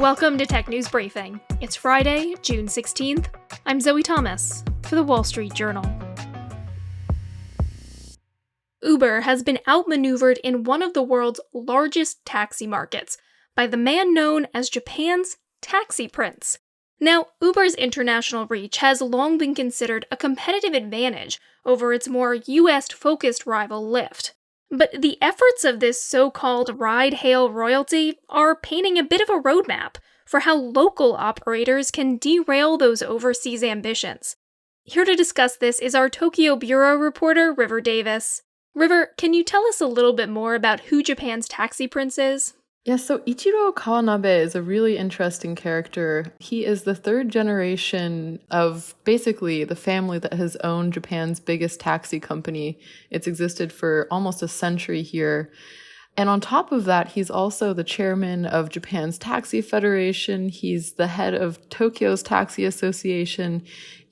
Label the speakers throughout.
Speaker 1: Welcome to Tech News Briefing. It's Friday, June 16th. I'm Zoe Thomas for the Wall Street Journal. Uber has been outmaneuvered in one of the world's largest taxi markets by the man known as Japan's taxi prince. Now, Uber's international reach has long been considered a competitive advantage over its more US-focused rival Lyft. But the efforts of this so-called ride-hail royalty are painting a bit of a roadmap for how local operators can derail those overseas ambitions. Here to discuss this is our Tokyo Bureau reporter, River Davis. River, can you tell us a little bit more about who Japan's taxi prince is?
Speaker 2: Yeah, so Ichiro Kawanabe is a really interesting character. He is the third generation of basically the family that has owned Japan's biggest taxi company. It's existed for almost a century here. And on top of that, he's also the chairman of Japan's Taxi Federation. He's the head of Tokyo's Taxi Association.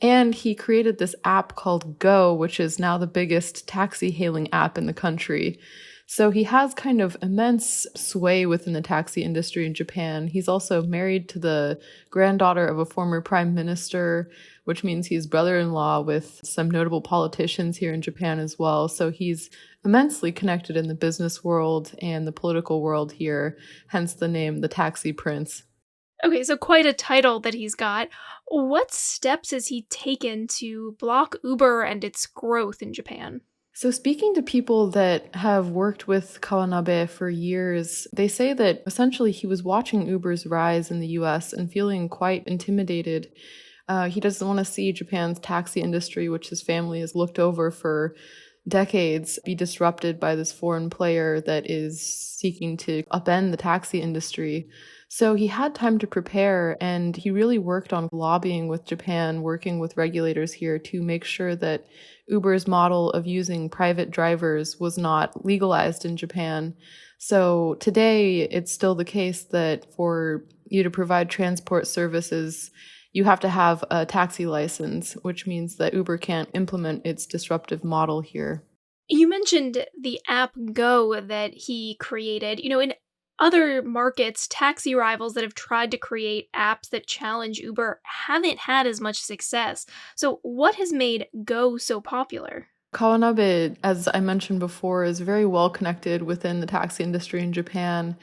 Speaker 2: And he created this app called Go, which is now the biggest taxi hailing app in the country. So he has kind of immense sway within the taxi industry in Japan. He's also married to the granddaughter of a former prime minister, which means he's brother-in-law with some notable politicians here in Japan as well. So he's immensely connected in the business world and the political world here, hence the name the Taxi Prince.
Speaker 1: Okay, so quite a title that he's got. What steps has he taken to block Uber and its growth in Japan?
Speaker 2: So speaking to people that have worked with Kawanabe for years, they say that essentially he was watching Uber's rise in the US and feeling quite intimidated. He doesn't want to see Japan's taxi industry, which his family has looked over for decades, be disrupted by this foreign player that is seeking to upend the taxi industry. So he had time to prepare, and he really worked on lobbying with Japan, working with regulators here to make sure that Uber's model of using private drivers was not legalized in Japan. So today, it's still the case that for you to provide transport services, you have to have a taxi license, which means that Uber can't implement its disruptive model here.
Speaker 1: You mentioned the app Go that he created. In other markets, taxi rivals that have tried to create apps that challenge Uber haven't had as much success. So what has made Go so popular?
Speaker 2: Kawanabe, as I mentioned before, is very well connected within the taxi industry in Japan.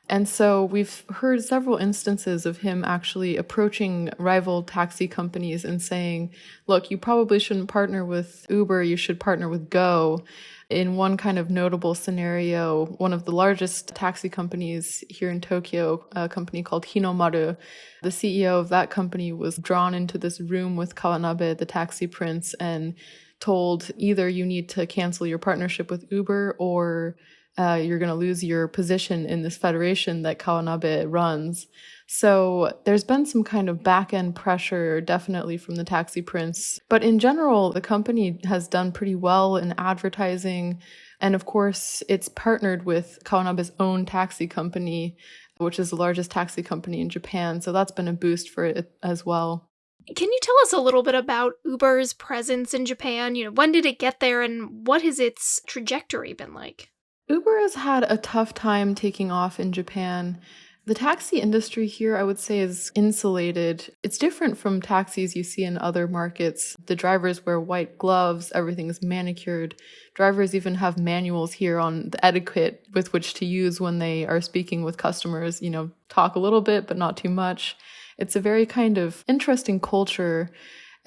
Speaker 2: And so we've heard several instances of him actually approaching rival taxi companies and saying, look, you probably shouldn't partner with Uber, you should partner with Go. In one kind of notable scenario, one of the largest taxi companies here in Tokyo, a company called Hinomaru, the CEO of that company was drawn into this room with Kawanabe, the taxi prince, and told either you need to cancel your partnership with Uber or you're going to lose your position in this federation that Kawanabe runs. So there's been some kind of back-end pressure, definitely from the taxi prince. But in general, the company has done pretty well in advertising. And of course, it's partnered with Kawanabe's own taxi company, which is the largest taxi company in Japan. So that's been a boost for it as well.
Speaker 1: Can you tell us a little bit about Uber's presence in Japan? When did it get there and what has its trajectory been like?
Speaker 2: Uber has had a tough time taking off in Japan. The taxi industry here, I would say, is insulated. It's different from taxis you see in other markets. The drivers wear white gloves, everything is manicured. Drivers even have manuals here on the etiquette with which to use when they are speaking with customers, talk a little bit, but not too much. It's a very kind of interesting culture.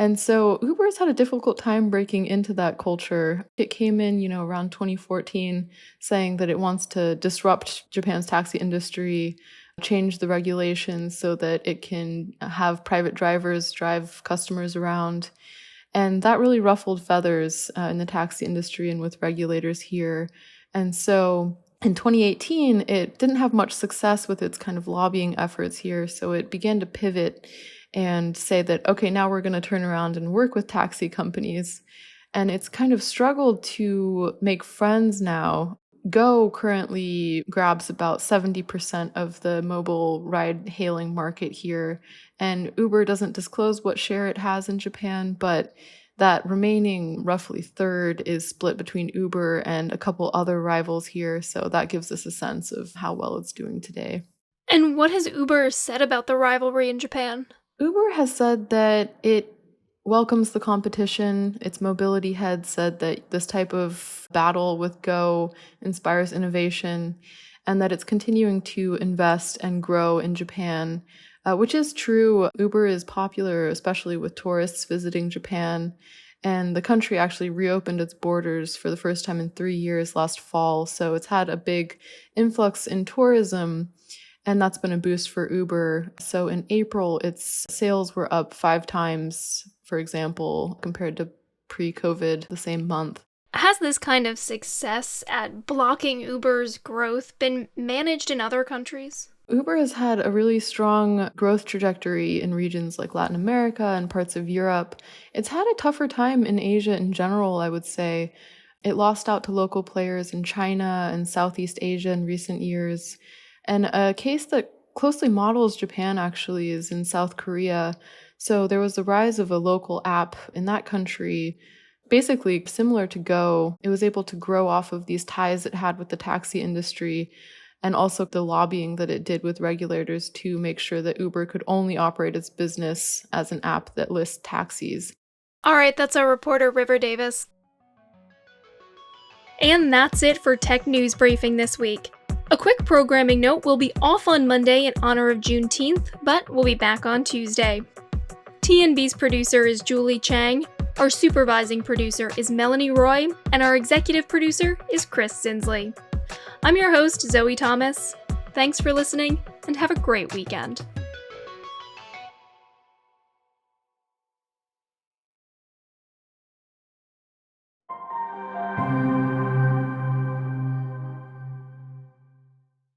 Speaker 2: And so Uber's had a difficult time breaking into that culture. It came in, around 2014, saying that it wants to disrupt Japan's taxi industry, change the regulations so that it can have private drivers drive customers around. And that really ruffled feathers in the taxi industry and with regulators here. And so in 2018, it didn't have much success with its kind of lobbying efforts here. So it began to pivot and say that, okay, now we're going to turn around and work with taxi companies. And it's kind of struggled to make friends now. Go currently grabs about 70% of the mobile ride-hailing market here, and Uber doesn't disclose what share it has in Japan, but that remaining roughly third is split between Uber and a couple other rivals here, so that gives us a sense of how well it's doing today.
Speaker 1: And what has Uber said about the rivalry in Japan?
Speaker 2: Uber has said that it welcomes the competition. Its mobility head said that this type of battle with Go inspires innovation, and that it's continuing to invest and grow in Japan, which is true. Uber is popular, especially with tourists visiting Japan, and the country actually reopened its borders for the first time in 3 years last fall, so it's had a big influx in tourism, and that's been a boost for Uber. So in April, its sales were up 5 times, for example, compared to pre-COVID the same month.
Speaker 1: Has this kind of success at blocking Uber's growth been managed in other countries?
Speaker 2: Uber has had a really strong growth trajectory in regions like Latin America and parts of Europe. It's had a tougher time in Asia in general, I would say. It lost out to local players in China and Southeast Asia in recent years. And a case that closely models Japan actually is in South Korea. So there was the rise of a local app in that country, basically similar to Go. It was able to grow off of these ties it had with the taxi industry, and also the lobbying that it did with regulators to make sure that Uber could only operate its business as an app that lists taxis.
Speaker 1: All right, that's our reporter, River Davis. And that's it for Tech News Briefing this week. A quick programming note, we'll be off on Monday in honor of Juneteenth, but we'll be back on Tuesday. TNB's producer is Julie Chang, our supervising producer is Melanie Roy, and our executive producer is Chris Sinsley. I'm your host, Zoe Thomas. Thanks for listening, and have a great weekend.